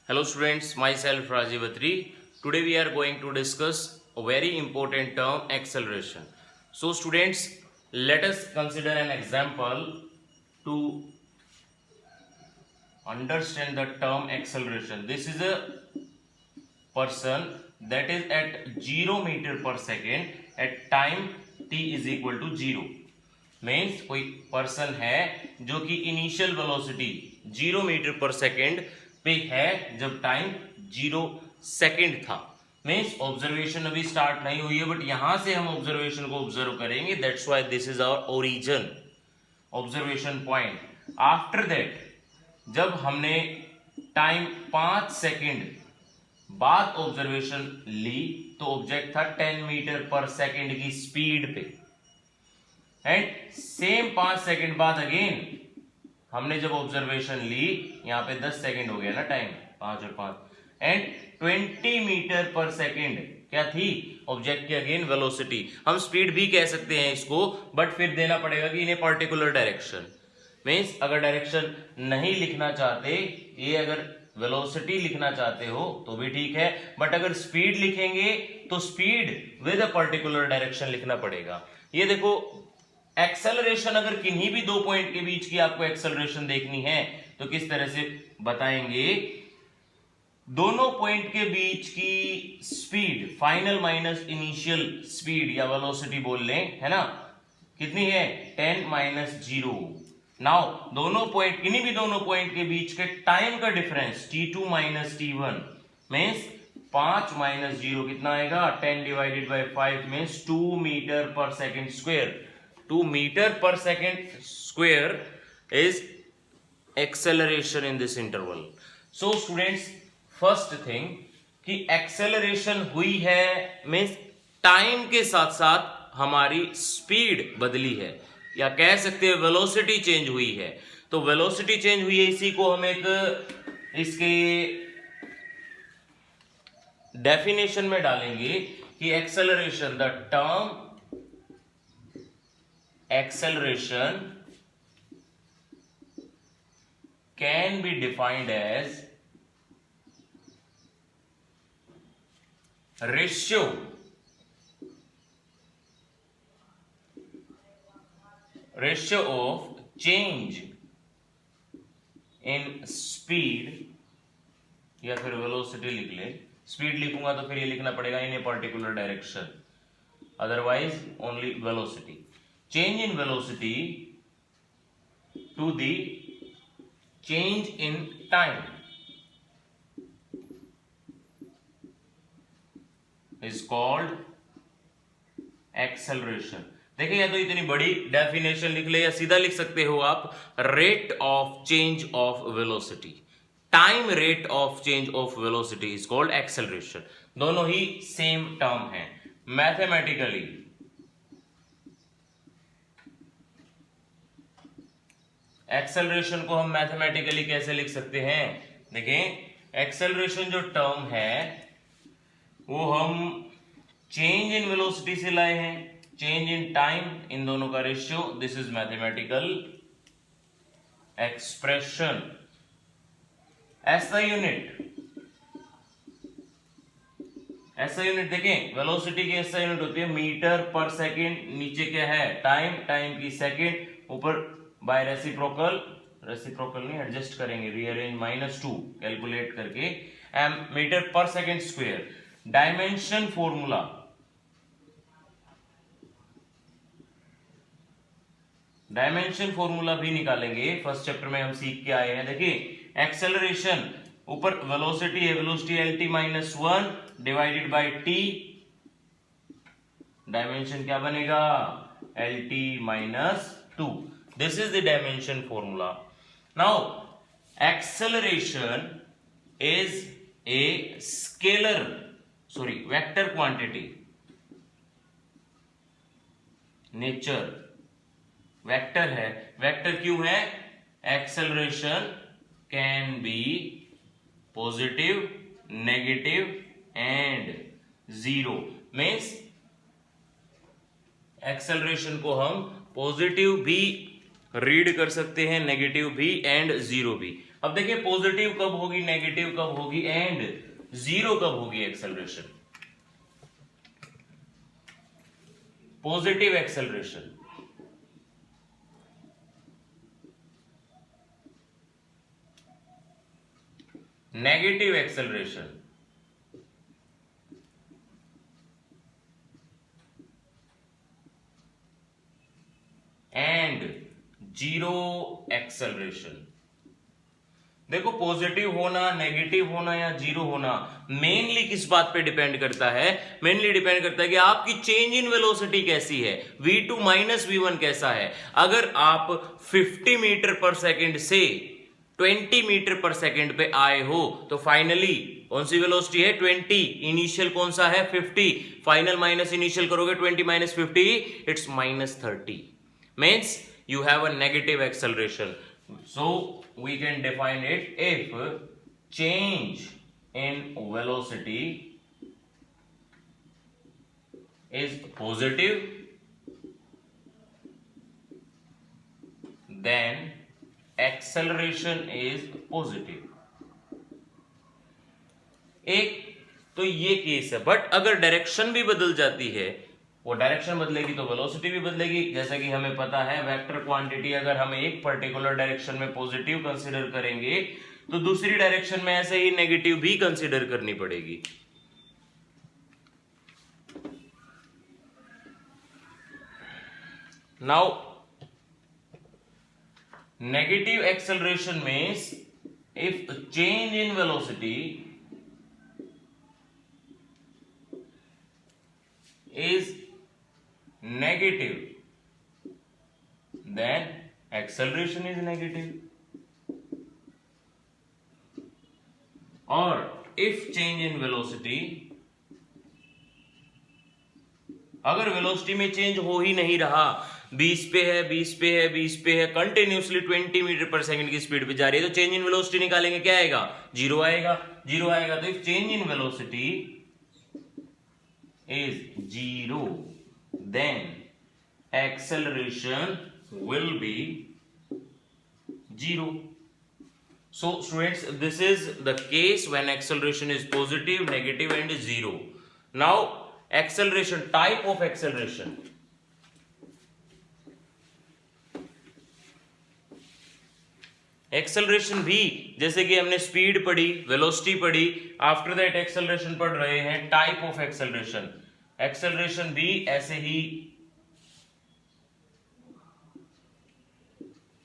Hello students, myself Rajiv Atri. Today we are going to discuss a very important term, acceleration. So students, let us consider an example to understand the term acceleration. This is a person that is at 0 meter per second at time t is equal to 0. Means कोई person है जो कि initial velocity 0 metre पर second पे है जब time 0 second था। Means observation अभी स्टार्ट नहीं हुई है, बट यहां से हम ऑब्जर्वेशन को ऑब्जर्व करेंगे। That's why this is our origin observation point. After that जब हमने टाइम 5 सेकेंड बाद ऑब्जर्वेशन ली तो ऑब्जेक्ट था 10 मीटर पर सेकेंड की स्पीड पे, एंड सेम 5 सेकेंड बाद अगेन हमने जब ऑब्जर्वेशन ली, यहां पे 10 सेकेंड हो गया ना टाइम, 5 और 5, एंड 20 मीटर पर सेकेंड क्या थी ऑब्जेक्ट की अगेन वेलोसिटी। हम स्पीड भी कह सकते हैं इसको, बट फिर देना पड़ेगा कि इन ए पर्टिकुलर डायरेक्शन। मीन्स अगर डायरेक्शन नहीं लिखना चाहते, ये अगर वेलोसिटी लिखना चाहते हो तो भी ठीक है, बट अगर स्पीड लिखेंगे तो speed with a particular direction लिखना पड़ेगा। ये देखो, एक्सेलरेशन अगर किन्हीं भी दो पॉइंट के बीच की आपको एक्सेलरेशन देखनी है तो किस तरह से बताएंगे? दोनों पॉइंट के बीच की speed final minus initial speed या वेलोसिटी बोल लें, है ना, कितनी है 10 माइनस 0। नाउ दोनों पॉइंट, किन्हीं भी दोनों पॉइंट के बीच के टाइम का difference t2 minus t1 means 5 minus 0 कितना आएगा 10 डिवाइडेड बाई 5 मीन्स 2 मीटर पर second square. 2 meter per second square is acceleration in this interval. So students, first thing कि acceleration हुई है means टाइम के साथ साथ हमारी स्पीड बदली है, या कह सकते हैं वेलोसिटी चेंज हुई है। तो वेलोसिटी चेंज हुई है, इसी को हम एक इसके डेफिनेशन में डालेंगे कि acceleration, the term acceleration can be defined as ratio of change in speed, या फिर वेलोसिटी लिख ले। स्पीड लिखूंगा तो फिर ये लिखना पड़ेगा in a particular direction, otherwise only velocity. Change in velocity to the change in time is called acceleration। देखिए, या तो इतनी बड़ी डेफिनेशन लिख ले या सीधा लिख सकते हो आप rate of change of velocity. Time rate of change of velocity is called acceleration. दोनों ही सेम टर्म है। मैथमेटिकली एक्सेलरेशन को हम मैथमेटिकली कैसे लिख सकते हैं? देखें, एक्सेलरेशन जो टर्म है वो हम चेंज इन वेलोसिटी से लाए हैं, चेंज इन टाइम, इन दोनों का ratio. This is mathematical expression. ऐसा यूनिट देखें, वेलोसिटी की ऐसा यूनिट होती है मीटर पर सेकेंड। नीचे क्या है टाइम, टाइम की सेकेंड, ऊपर बाय रेसिप्रोकल नहीं एडजस्ट करेंगे, रीअरेंज -2 कैलकुलेट करके मीटर पर सेकेंड स्क्वायर। डायमेंशन फॉर्मूला भी निकालेंगे, फर्स्ट चैप्टर में हम सीख के आए हैं। देखिए, एक्सेलरेशन ऊपर वेलोसिटी है, velocity lt -1 divided by t, dimension क्या बनेगा lt -2। This is the dimension formula. Now, acceleration is a vector quantity. Nature vector है। Vector क्यों है? Acceleration can be positive, negative and zero. Means acceleration को हम positive भी read कर सकते हैं, नेगेटिव भी एंड जीरो भी। अब देखिए पॉजिटिव कब होगी, नेगेटिव कब होगी एंड जीरो कब होगी acceleration. Positive acceleration negative acceleration and zero acceleration. देखो पॉजिटिव होना, नेगेटिव होना या जीरो होना मेनली किस बात पे डिपेंड करता है, मेनली डिपेंड करता है कि आपकी चेंज इन वेलोसिटी कैसी है, v2 माइनस v1 कैसा है। अगर आप 50 मीटर पर सेकंड से 20 मीटर पर सेकंड पे आए हो तो फाइनली कौन सी वेलोसिटी है 20, इनिशियल कौन सा है 50, फाइनल माइनस इनिशियल करोगे 20 minus 50 it's minus 30, means you have a negative acceleration. So we can define it if change in velocity is positive, then acceleration is positive. एक तो ये केस है, बट अगर डायरेक्शन भी बदल जाती है, वो डायरेक्शन बदलेगी तो वेलोसिटी भी बदलेगी। जैसा कि हमें पता है वेक्टर क्वांटिटी अगर हम एक पर्टिकुलर डायरेक्शन में पॉजिटिव कंसीडर करेंगे तो दूसरी डायरेक्शन में ऐसे ही नेगेटिव भी कंसीडर करनी पड़ेगी। Now negative acceleration means if change in velocity is negative, then acceleration is negative. और if change in velocity, अगर वेलोसिटी में चेंज हो ही नहीं रहा, 20 पे है 20 पे है 20 पे है, कंटिन्यूसली 20 मीटर पर सेकंड की स्पीड पे जा रही है, तो चेंज इन वेलोसिटी निकालेंगे क्या आएगा, जीरो आएगा, जीरो आएगा। तो if change in velocity is zero, then acceleration will be zero. So students, this is the case when acceleration is positive, negative and zero. Now acceleration, type of acceleration. Acceleration भी जैसे कि हमने speed पढ़ी, velocity पढ़ी, after that acceleration पढ़ रहे हैं type of acceleration. Acceleration भी ऐसे ही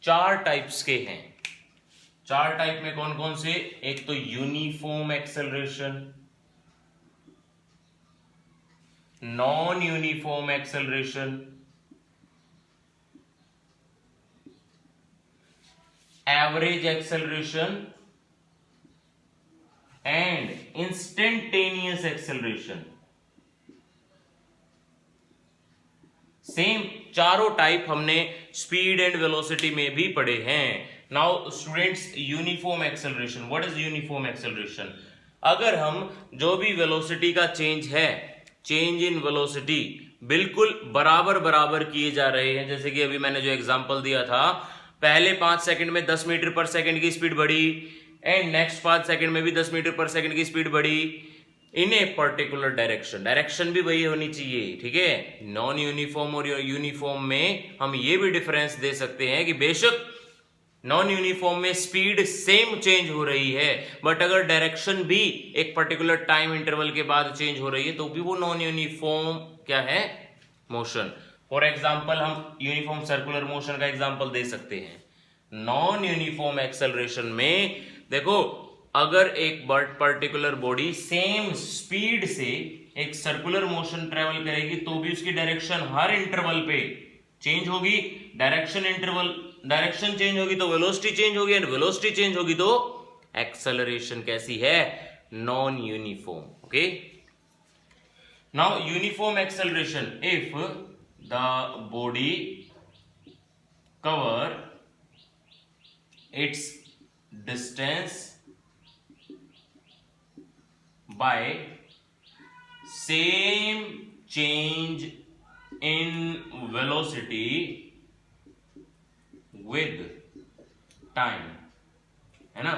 4 टाइप्स के हैं। 4 टाइप में कौन कौन से, एक तो uniform acceleration, non uniform acceleration, average acceleration and instantaneous acceleration. Same चारों टाइप हमने स्पीड एंड वेलोसिटी में भी पढ़े हैं। Now students, uniform acceleration, what is uniform acceleration? अगर हम जो भी वेलोसिटी का चेंज है, चेंज इन वेलोसिटी बिल्कुल बराबर बराबर किए जा रहे हैं, जैसे कि अभी मैंने जो एग्जांपल दिया था, पहले 5 सेकंड में 10 मीटर पर सेकंड की स्पीड बढ़ी एंड नेक्स्ट 5 सेकंड में भी 10 मीटर पर सेकंड की स्पीड बढ़ी इन ए पर्टिकुलर डायरेक्शन। डायरेक्शन भी वही होनी चाहिए, ठीक है। नॉन यूनिफॉर्म और यूनिफॉर्म में हम ये भी डिफरेंस दे सकते हैं कि बेशक नॉन यूनिफॉर्म में स्पीड सेम चेंज हो रही है, बट अगर डायरेक्शन भी एक पर्टिकुलर टाइम इंटरवल के बाद चेंज हो रही है तो भी वो नॉन यूनिफॉर्म क्या है, मोशन। फॉर एग्जाम्पल हम यूनिफॉर्म सर्कुलर मोशन का एग्जाम्पल दे सकते हैं। नॉन यूनिफॉर्म एक्सेलरेशन में देखो, अगर एक पर्टिकुलर बॉडी सेम स्पीड से एक सर्कुलर मोशन ट्रेवल करेगी तो भी उसकी डायरेक्शन हर इंटरवल पे चेंज होगी। डायरेक्शन चेंज होगी तो वेलोसिटी चेंज होगी, एंड वेलोसिटी चेंज होगी तो एक्सेलरेशन कैसी है, non uniform. Okay, now uniform acceleration, if the body cover its distance by same change in velocity with time, है ना।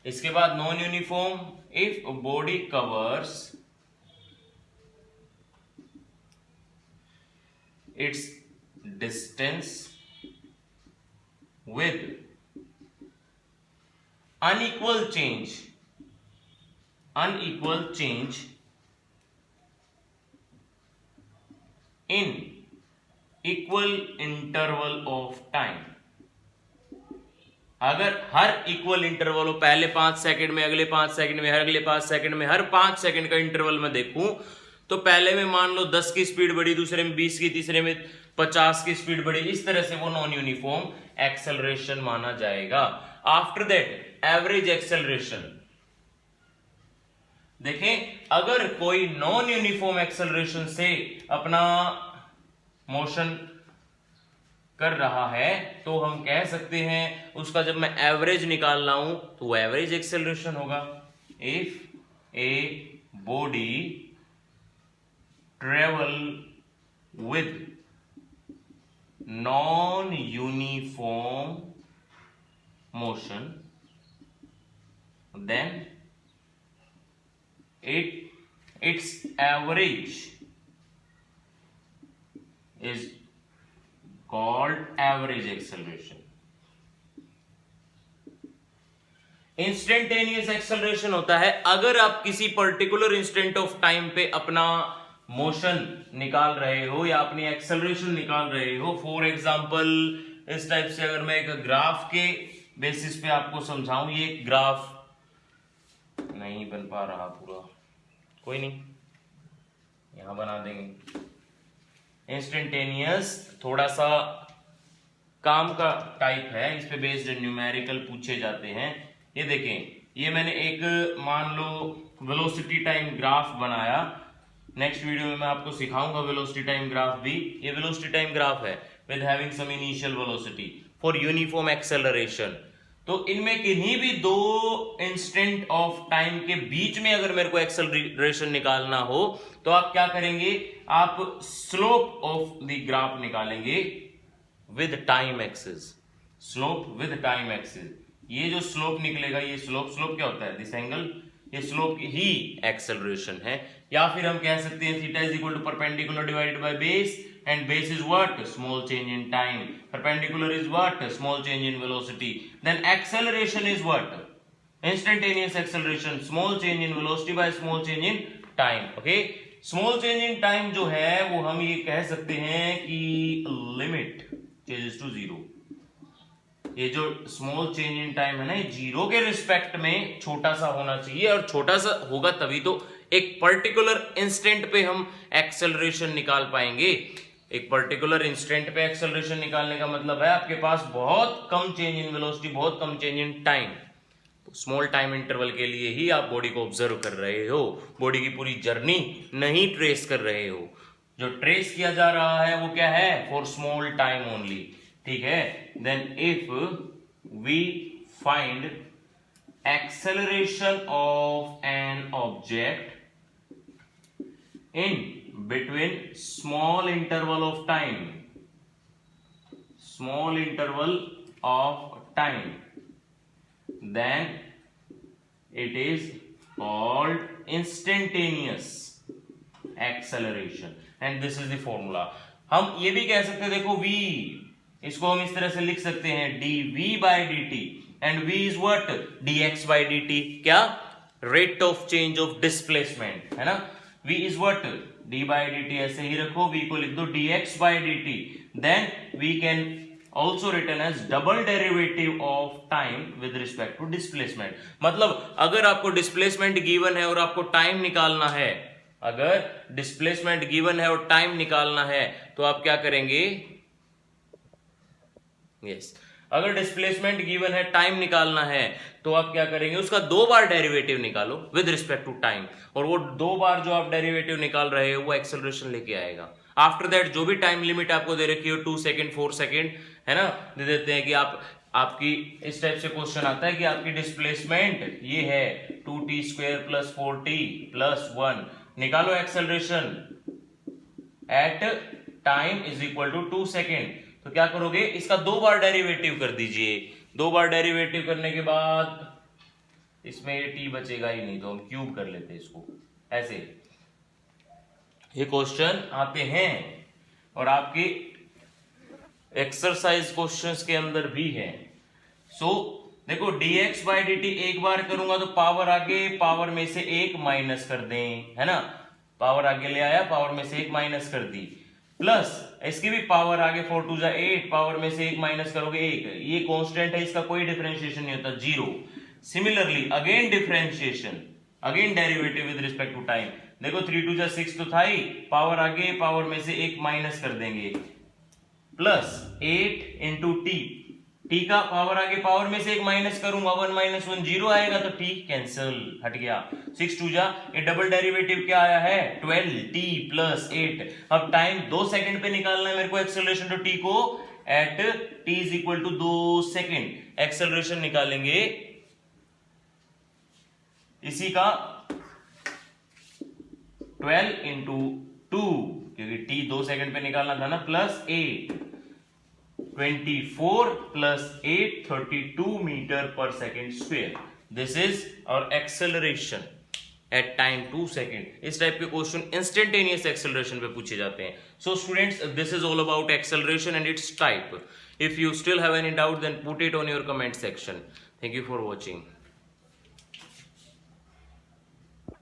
इसके बाद non uniform, if body covers it's distance with unequal change in equal interval of time। अगर हर equal interval हो, पहले 5 second में, अगले 5 second में, हर अगले 5 सेकंड में, हर 5 सेकंड का इंटरवल में देखूं, तो पहले में मान लो 10 की स्पीड बढ़ी, दूसरे में 20 की, तीसरे में 50 की स्पीड बढ़ी, इस तरह से वो नॉन यूनिफॉर्म एक्सेलरेशन माना जाएगा। आफ्टर दैट एवरेज एक्सेलरेशन, देखें अगर कोई नॉन यूनिफॉर्म एक्सेलरेशन से अपना मोशन कर रहा है तो हम कह सकते हैं उसका जब मैं एवरेज निकाल रहा हूं तो वो एवरेज एक्सेलरेशन होगा। If a body travel with non uniform motion then its average is called average acceleration। Instantaneous acceleration होता है अगर आप किसी पर्टिकुलर इंस्टेंट ऑफ टाइम पे अपना मोशन निकाल रहे हो या अपनी एक्सेलरेशन निकाल रहे हो। फॉर एग्जांपल इस टाइप से अगर मैं एक ग्राफ के बेसिस पे आपको समझाऊं, ये ग्राफ नहीं बन पा रहा पूरा, कोई नहीं, यहां बना देंगे। इंस्टेंटेनियस थोड़ा सा काम का टाइप है, इस पे बेस्ड न्यूमेरिकल पूछे जाते हैं। ये देखें, ये मैंने एक मान लो वेलोसिटी टाइम ग्राफ बनाया, नेक्स्ट वीडियो में मैं आपको सिखाऊंगा वेलोसिटी टाइम ग्राफ भी। ये वेलोसिटी टाइम ग्राफ है with having some initial velocity for uniform acceleration. तो इनमें किन्हीं भी दो इंस्टेंट ऑफ टाइम के बीच में अगर मेरे को एक्सेलरेशन निकालना हो तो आप क्या करेंगे, आप स्लोप ऑफ द ग्राफ निकालेंगे with time axis. Slope with time axis, ये जो स्लोप निकलेगा, ये स्लोप क्या होता है, दिस एंगल, ये स्लोप ही एक्सेलरेशन है। या फिर हम कह सकते हैं theta is equal to perpendicular divided by base, and base is what, small change in time, perpendicular is what, small change in velocity, then acceleration is what, instantaneous acceleration, small change in velocity by small change in time। okay, small change in time जो है वो हम ये कह सकते हैं कि limit changes to zero। ये जो स्मॉल चेंज इन टाइम है ना, ये जीरो के रिस्पेक्ट में छोटा सा होना चाहिए, और छोटा सा होगा तभी तो एक पर्टिकुलर इंस्टेंट पे हम एक्सेलरेशन निकाल पाएंगे। एक पर्टिकुलर इंस्टेंट पे एक्सेलरेशन निकालने का मतलब है आपके पास बहुत कम चेंज इन वेलोसिटी, बहुत कम change in time. Small time interval के लिए ही आप बॉडी को ऑब्जर्व कर रहे हो, बॉडी की पूरी जर्नी नहीं ट्रेस कर रहे हो। जो ट्रेस किया जा रहा है वो क्या है, फॉर स्मॉल टाइम ओनली। ठीक है, then if we find acceleration of an object in between small interval of time, then it is called instantaneous acceleration and this is the formula। हम ये भी कह सकते हैं, देखो v, इसको हम इस तरह से लिख सकते हैं dv by dt and v is what, dx by dt। क्या, rate of change of displacement है ना। v is what, d by dt, ऐसे ही रखो, v को लिख दो dx by dt, then we can also written as double derivative of time with respect to displacement। मतलब अगर आपको डिस्प्लेसमेंट गिवन है और आपको टाइम निकालना है, अगर डिस्प्लेसमेंट गिवन है और टाइम निकालना है तो आप क्या करेंगे, यस, अगर डिस्प्लेसमेंट गिवन है, टाइम निकालना है तो आप क्या करेंगे, उसका 2 बार डेरिवेटिव निकालो विद रिस्पेक्ट टू टाइम, और वो 2 बार जो आप डेरिवेटिव निकाल रहे हो वो एक्सेलरेशन लेके आएगा। आफ्टर दैट जो भी टाइम लिमिट आपको दे रखी हो, 2 सेकेंड 4 सेकेंड है ना, दे देते हैं कि आपकी इस टाइप से क्वेश्चन आता है कि आपकी डिस्प्लेसमेंट ये है 2t² + 4t + 1, निकालो acceleration at time is equal to 2 second. तो क्या करोगे, इसका 2 बार डेरिवेटिव कर दीजिए, 2 बार डेरिवेटिव करने के बाद इसमें ये t बचेगा ही नहीं, तो हम क्यूब कर लेते हैं इसको। ऐसे ये क्वेश्चन आते हैं और आपके एक्सरसाइज क्वेश्चंस के अंदर भी है। सो देखो dx बाई dt एक बार करूंगा तो पावर आगे पावर में से 1 माइनस कर दें, है ना, पावर आगे ले आया, पावर में से 1 माइनस कर दी, प्लस इसकी भी पावर आगे 4 2 8, पावर में से 1 माइनस करोगे 1, ये कांस्टेंट है, इसका कोई डिफरेंशिएशन नहीं होता, 0। Similarly again differentiation, again derivative with respect to time, देखो 3 2 6 तो था ही, पावर आगे पावर में से 1 माइनस कर देंगे, प्लस 8 इंटू टी, टी का पावर आगे पावर में से 1 माइनस करूंगा, 1 माइनस 1 0 आएगा, तो टी कैंसिल, हट गया। 6 2 ये डबल डेरिवेटिव क्या आया है 12 टी प्लस 8। अब टाइम 2 सेकंड पे निकालना है मेरे को एक्सेलरेशन टू टी को, at T is equal to 2 second acceleration निकालेंगे इसी का 12 इंटू 2, क्योंकि टी 2 सेकंड पे निकालना था ना, प्लस 8, 24 प्लस 8 32 मीटर पर second square. This is our acceleration at time 2 second. इस टाइप के क्वेश्चन इंस्टेंटेनियस एक्सेलरेशन पे पूछे जाते हैं। So students, this is all about acceleration and its type. If you still have any doubt then put it on your comment section. Thank you for watching.